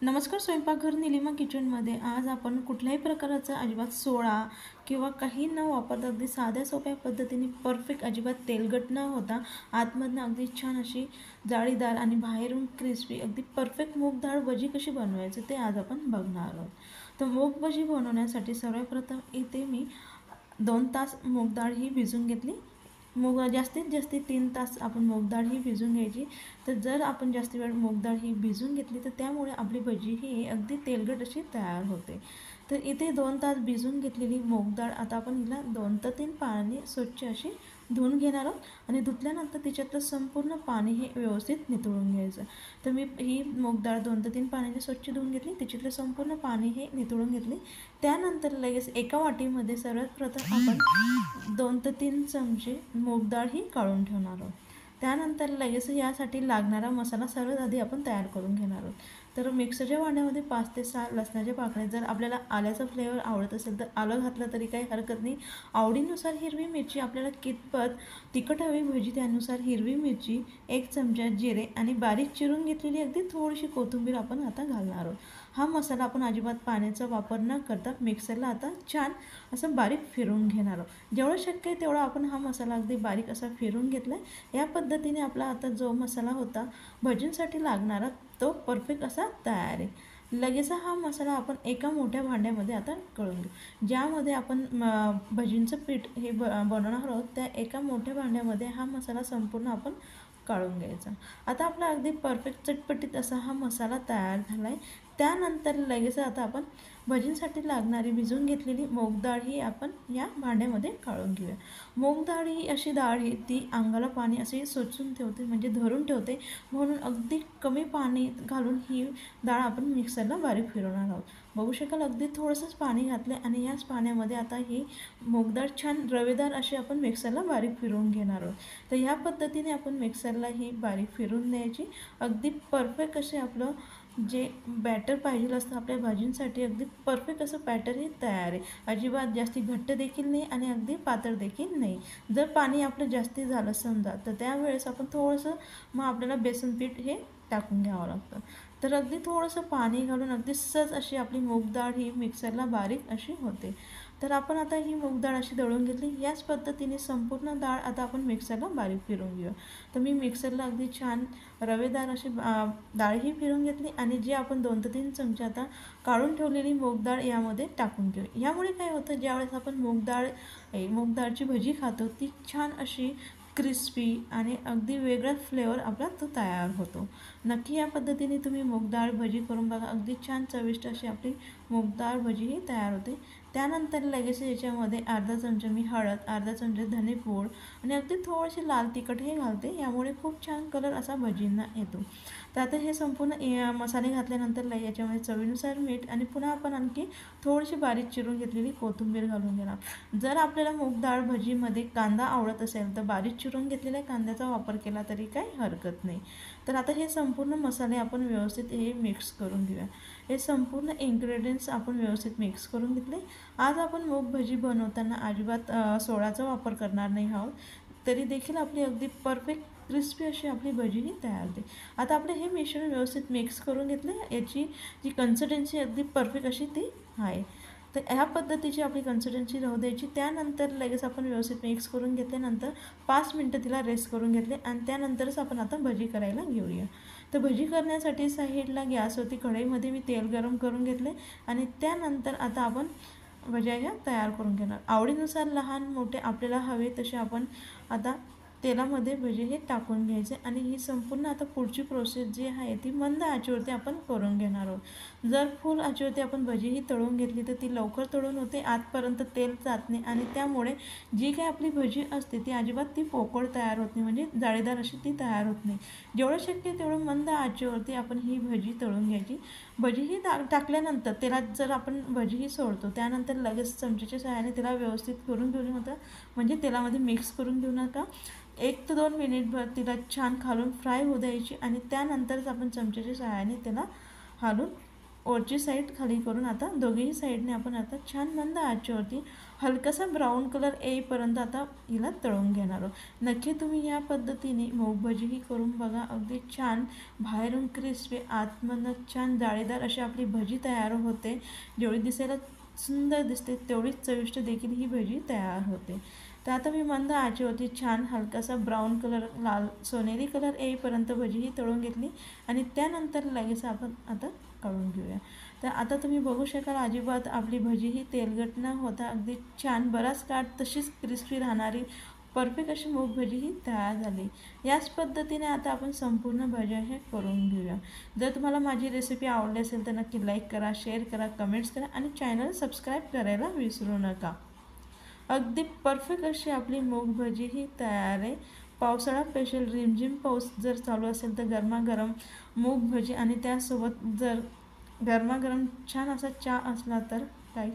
नमस्कार. स्वयंपाकघर निलिमा किचनमध्ये आज आपण कुठल्याही प्रकारचा अजिबात सोडा किंवा काही न वापरता अगदी साध्या सोप्या पद्धतीने परफेक्ट अजिबात तेलकट न होता आतमधनं अगदी छान अशी जाळीदार आणि बाहेरून क्रिस्पी अगदी परफेक्ट मूग डाळ भजी कशी बनवायचं ते आज आपण बघणार आहोत. तर मूग भजी बनवण्यासाठी सर्वप्रथम इथे मी 2 तास मूग डाळ ही भिजून घेतली. जास्तीत जास्त 3 तास आपण मूग डाळ ही भिजून घ्यायची. तर जर आपण जास्त वेळ मूग डाळ ही भिजून घेतली तर त्यामुळे आपली भजी ही अगदी तेलकट अशी तयार होते. तर इथे 2 तास भिजून घेतलेली मूग डाळ आता आपण हिला 2 ते 3 पाण्याने स्वच्छ अशी धुवून घेणार आहोत आणि धुतल्यानंतर तिच्यातलं संपूर्ण पाणी हे व्यवस्थित निथळून घ्यायचं. तर मी ही मूग डाळ 2 ते 3 पाण्याने स्वच्छ धुवून घेतली, तिच्यातलं संपूर्ण पाणी हे निथळून घेतले. त्यानंतर लगेच एका वाटीमध्ये सर्वात प्रथम आपण 2 ते 3 चमचे मूग डाळ ही काढून ठेवणार आहोत. त्यानंतर लगेच यासाठी लागणारा मसाला सर्वात आधी आपण तयार करून घेणार आहोत. तर मिक्सरच्या भांड्यामध्ये 5 ते 6 लसणाच्या पाकळ्या, जर आपल्याला आल्याचा फ्लेवर आवडत असेल तर आलं घातलं तरी काही हरकत नाही. आवडीनुसार हिरवी मिरची, आपल्याला कितपत तिखट हवी भजी त्यानुसार हिरवी मिरची, 1 चमचा जिरे आणि बारीक चिरून घेतलेली अगदी थोडीशी कोथिंबीर आपण आता घालणार आहोत. हा मसाला आपण अजिबात पाण्याचा वापर न करता मिक्सरला आता छान असं बारीक फिरवून घेणार आहोत. जेवढं शक्य आहे तेवढा आपण हा मसाला अगदी बारीक असा फिरवून घेतला आहे. या पद्धतीने आपला आता जो मसाला होता भजींसाठी लागणारा तो परफेक्ट असा तयार आहे. लगेच हा मसाला आपण एका मोठ्या भांड्यामध्ये आता करून घेऊ. ज्यामध्ये आपण भजींचं पीठ हे बनवणार आहोत त्या एका मोठ्या भांड्यामध्ये हा मसाला संपूर्ण आपण काढून घ्यायचा. आता आपला अगदी परफेक्ट चटपटीत असा हा मसाला तयार झाला आहे. त्यानंतर लगेच आता आपण भजींसाठी लागणारी भिजवून घेतलेली मूग डाळ ही आपण या भांड्यामध्ये काढून घेऊया. मूग डाळ ही अशी डाळ आहे ती अंगाला पाणी असे सोचून ठेवते, म्हणजे धरून ठेवते, म्हणून अगदी कमी पाणी घालून ही डाळ आपण मिक्सरला बारीक फिरवणार आहोत. बघू शकाल अगदी थोडंसंच पाणी घातलं आणि याच पाण्यामध्ये आता ही मूग डाळ छान रवेदार अशी आपण मिक्सरला बारीक फिरवून घेणार आहोत. तर ह्या पद्धतीने आपण मिक्सरला ही बारीक फिरवून द्यायची. अगदी परफेक्ट असे आपलं जे बॅटर पाहिजे असतं आपल्या भाजींसाठी अगदी परफेक्ट असं बॅटर हे तयार आहे. अजिबात जास्ती घट्ट देखील नाही आणि अगदी पातळ देखील नाही. जर पाणी आपलं जास्ती झालं समजा तर त्यावेळेस आपण थोडंसं मग आपल्याला बेसन पीठ हे टाकून घ्यावं लागतं. तर अगदी थोडंसं पाणी घालून अगदी सहज अशी आपली मूग डाळ ही मिक्सरला बारीक अशी होते. तर आपण आता ही मूग डाळ अशी दळून घेतली. याच पद्धतीने संपूर्ण डाळ आता आपण मिक्सरला बारीक फिरवून घेऊया. तर मी मिक्सरला अगदी छान रवेदार अशी डाळ ही फिरवून घेतली आणि जी आपण 2 ते 3 चमचे आता काढून ठेवलेली मूग डाळ यामध्ये टाकून घेऊ. यामुळे काय होतं, ज्यावेळेस आपण मूग डाळची भजी खातो ती छान अशी क्रिस्पी आणि अगदी वेगळा फ्लेवर आपला तो तयार होतो. नक्की या पद्धतीने तुम्ही मूग डाळ भजी करून बघा. अगदी छान चविष्ट अशी आपली मूग डाळ भजी ही तयार होते. त्यानंतर लगेच याच्यामध्ये अर्धा चमचा मी हळद, अर्धा चमचा धनेपूड आणि अगदी थोडीशी लाल तिखट हे घालते. यामुळे खूप छान कलर असा भजींना येतो. तर आता हे संपूर्ण मसाले घातल्यानंतर याच्यामध्ये चवीनुसार मीठ आणि पुन्हा आपण आणखी थोडीशी बारीक चिरून घेतलेली कोथिंबीर घालून घेणार. जर आपल्याला मूग डाळ भजीमध्ये कांदा आवडत असेल तर बारीक चिरून घेतलेल्या कांद्याचा वापर केला तरी काही हरकत नाही. तर आता हे संपूर्ण मसाले आपण व्यवस्थित हे मिक्स करून घेऊया. हे संपूर्ण इन्ग्रेडियंट्स आपण व्यवस्थित मिक्स करून घेतले. आज आपण मूग भजी बनवताना अजिबात सोडाचा वापर करणार नाही आहोत, तरी देखील आपली अगदी परफेक्ट क्रिस्पी अशी आपली भजी ही तयार होते. आता आपले हे मिश्रण व्यवस्थित मिक्स करून घेतले. याची जी कन्सिस्टन्सी अगदी परफेक्ट अशी ती आहे. तर ह्या पद्धतीची आपली कन्सिस्टन्सी राहू द्यायची. त्यानंतर लगेच आपण व्यवस्थित मिक्स करून घेतल्यानंतर 5 मिनटं तिला रेस्ट करून घेतले आणि त्यानंतरच आपण आता भजी करायला घेऊया. तर भजी करण्यासाठी साईडला गॅसवरती कढईमध्ये मी तेल गरम करून घेतले आणि त्यानंतर आता आपण भज्या ह्या तयार करून घेणार. आवडीनुसार लहान मोठे आपल्याला हवे तसे आपण आता तेलामध्ये भजी हे टाकून घ्यायचे आणि ही संपूर्ण आता पुढची प्रोसेस जी आहे ती मंद आचेवरती आपण करून घेणार आहोत. जर फुल आचेवरती आपण भजी ही तळून घेतली तर ती लवकर तळून होते, आतपर्यंत तेल जात नाही आणि त्यामुळे जी काही आपली भजी असते ती अजिबात ती पोकळ तयार होत नाही, म्हणजे जाळीदार अशी ती तयार होत नाही. जेवढं शक्य तेवढं मंद आचेवरती आपण ही भजी तळून घ्यायची. भजी ही टाकल्यानंतर तेलात जर आपण भजी ही सोडतो त्यानंतर लगेच चमच्याच्या सहाय्याने त्याला व्यवस्थित करून घेऊ नका, म्हणजे तेलामध्ये मिक्स करून घेऊ नका. 1 ते 2 मिनिटभर तिला छान खालून फ्राय होऊ द्यायची आणि त्यानंतरच आपण चमच्याच्या सहाय्याने त्याला हालून वरची साईड खाली करून आता दोघेही साईडने आपण आता छान मंद आचेवरती हलकासा ब्राऊन कलर येईपर्यंत आता हिला तळून घेणार आहोत। नक्की तुम्ही या पद्धतीने मूग भजीही करून बघा। अगदी छान बाहेरून क्रिस्पी आतमधनं छान जाळीदार अशी आपली भजी तयार होते। जेवढी दिसायला सुंदर दिसते तेवढीच चविष्ट देखील ही भजी तयार होते। तर आता मी मंद आचेवरती छान हलकासा ब्राऊन कलर लाल सोनेरी कलर येईपर्यंत भजी ही तळून घेतली आणि त्यानंतर लगेच आपण आता काढून घेऊया। तर आता तुम्ही बघू शकाल अजिबात आपली भजी ही तेलकट न होता अगदी छान बराच काळ तशीच क्रिस्पी राहणारी परफेक्ट अशी मूग भजी ही तयार झाली। याच पद्धतीने आता आपण संपूर्ण भज्या हे करून घेऊया। जर तुम्हाला माझी रेसिपी आवडली असेल तर नक्की लाईक करा, शेअर करा, कमेंट्स करा आणि चॅनल सबस्क्राईब करायला विसरू नका। अगदी परफेक्ट अशी आपली मूग भजी ही तयार आहे। पावसाळा स्पेशल रिमझिम पाऊस जर चालू असेल तर गरमागरम मूग भजी आणि त्यासोबत जर गरमागरम छान असा चहा असला तर काही